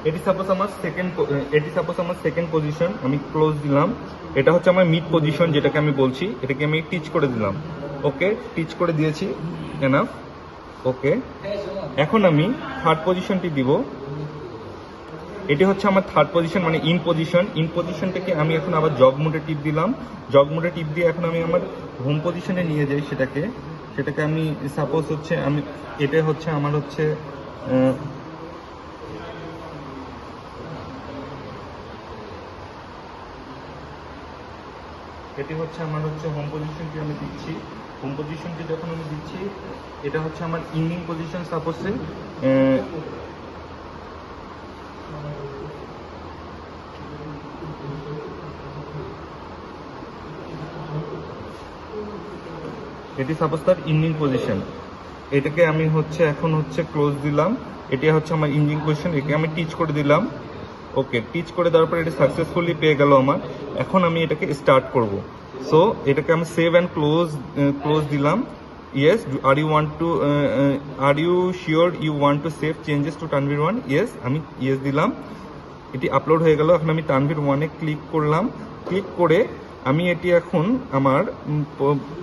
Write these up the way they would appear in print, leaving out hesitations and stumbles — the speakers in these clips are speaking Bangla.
এটি সাপোজ আমার সেকেন্ড পজিশন, আমি ক্লোজ দিলাম। এটা হচ্ছে আমার মিড পজিশন, যেটাকে আমি বলছি, এটাকে আমি টিচ করে দিলাম। ওকে, টিচ করে দিয়েছি, এনাফ। ওকে, এখন আমি থার্ড পজিশনটি দিব। এটি হচ্ছে আমার থার্ড পজিশন, মানে ইন পজিশন থেকে আমি এখন আবার জগ মোডে টিপ দিলাম। জগ মোডে টিপ দিয়ে এখন আমি আমার হোম পজিশনে নিয়ে যাই সেটাকে আমি সাপোজ হচ্ছে এটা হচ্ছে আমার হচ্ছে এটি হচ্ছে আমার হচ্ছে হোম পজিশনটি আমি দিচ্ছি। হোম পজিশনটি যখন আমি দিচ্ছি, এটা হচ্ছে আমার ইনিং পজিশন সাপোজে। এটি সাপোজ তার ইঞ্জিং পজিশন, এটাকে আমি হচ্ছে এখন হচ্ছে ক্লোজ দিলাম। এটি হচ্ছে আমার ইঞ্জিং পজিশন, একে আমি টিচ করে দিলাম। ওকে, টিচ করে দেওয়ার পর এটা সাকসেসফুলি পেয়ে গেল আমার। এখন আমি এটাকে স্টার্ট করব। সো এটাকে আমি সেভ অ্যান্ড ক্লোজ দিলাম। Yes, are you sure you want to save changes to Tanvir 1? Yes, আমি ইয়েস দিলাম। এটি আপলোড হয়ে গেল। এখন আমি তানভীর 1-এ ক্লিক করলাম। ক্লিক করে আমি এটি এখন আমার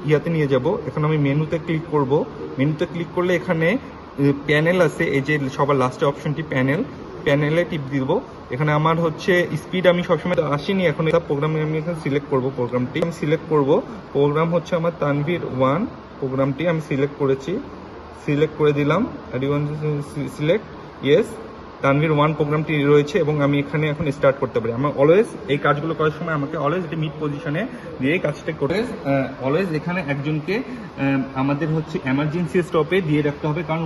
ইয়াতে নিয়ে যাব। এখন আমি মেনুতে ক্লিক করব। মেনুতে ক্লিক করলে এখানে প্যানেল আছে, এই যে সবার লাস্টে অপশনটি প্যানেলে টিপ দিব। এখানে আমার হচ্ছে স্পিড আমি সবসময় আসিনি, এখন এটা প্রোগ্রামে আমি এখানে সিলেক্ট করব। প্রোগ্রামটি আমি সিলেক্ট করব। প্রোগ্রাম হচ্ছে আমার তানভীর 1 প্রোগ্রামটি আমি সিলেক্ট করেছি। সিলেক্ট করে দিলাম। Are you want select? Yes, Tanvir 1 প্রোগ্রামটি রয়েছে এবং আমি এখানে এখন স্টার্ট করতে পারি। আমার অলওয়েজ এই কাজগুলো করার সময় আমাকে অলওয়েজ এটি মিড পজিশনে দিয়ে কাজটা করে অলওয়েজ এখানে একজনকে আমাদের হচ্ছে এমার্জেন্সি স্টপে দিয়ে রাখতে হবে, কারণ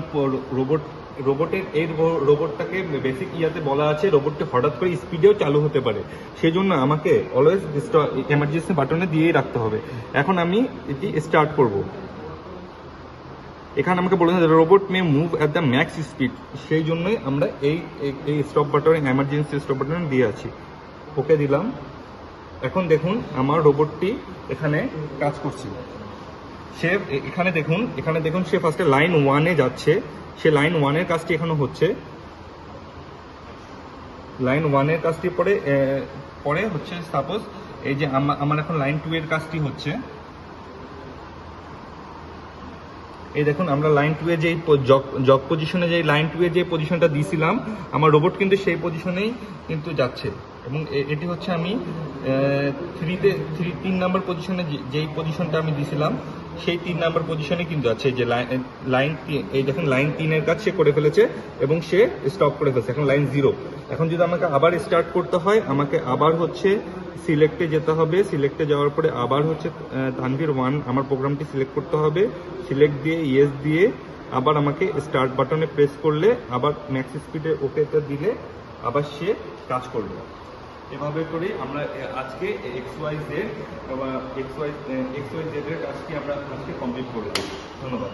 রোবটটাকে বেসিক ইয়াতে বলা আছে রোবটটা হঠাৎ করে স্পিডেও চালু হতে পারে, সেই জন্য আমাকে অলওয়েজ এমার্জেন্সি বাটনে দিয়েই রাখতে হবে। এখন আমি এটি স্টার্ট করব। এখানে আমাকে বলেছে robot May move at the max speed, সেই জন্যই আমরা এই stop button, emergency stop button দিয়ে আছি। ওকে দিলাম। এখন দেখুন আমার রোবটটি এখানে কাজ করছে। সে এখানে দেখুন সে ফার্স্টে লাইন 1-এ যাচ্ছে। সে লাইন 1-এর কাজটি এখানে হচ্ছে। লাইন 1-এর কাজটি পরে হচ্ছে সাপোজ এই যে আমার এখন লাইন 2-এর কাজটি হচ্ছে। এই দেখুন আমরা লাইন 2-এ যেই জগ পজিশনে যে লাইন 2-এ যে পজিশনটা দিয়েছিলাম, আমার রোবট কিন্তু সেই পজিশনেই কিন্তু যাচ্ছে। এবং এটি হচ্ছে আমি 3 নাম্বার পজিশনে যেই পজিশনটা আমি দিয়েছিলাম, সেই 3 নাম্বার পজিশনে কিন্তু আছে। যে এই দেখুন লাইন 3-এর কাজ সে করে ফেলেছে এবং সে স্টপ করে ফেলেছে। এখন লাইন 0। এখন যদি আমাকে আবার স্টার্ট করতে হয়, আমাকে আবার হচ্ছে সিলেক্টে যেতে হবে। সিলেক্টে যাওয়ার পরে আবার হচ্ছে তানভীর 1 আমার প্রোগ্রামটি সিলেক্ট করতে হবে। সিলেক্ট দিয়ে ইয়েস দিয়ে আবার আমাকে স্টার্ট বাটনে প্রেস করলে আবার ম্যাক্স স্পিডে ওকেটা দিলে আবার সে কাজ করবে। এভাবে করে আমরা আজকে XYZ এর কাজটি আমরা আজকে কমপ্লিট করে দেব। ধন্যবাদ।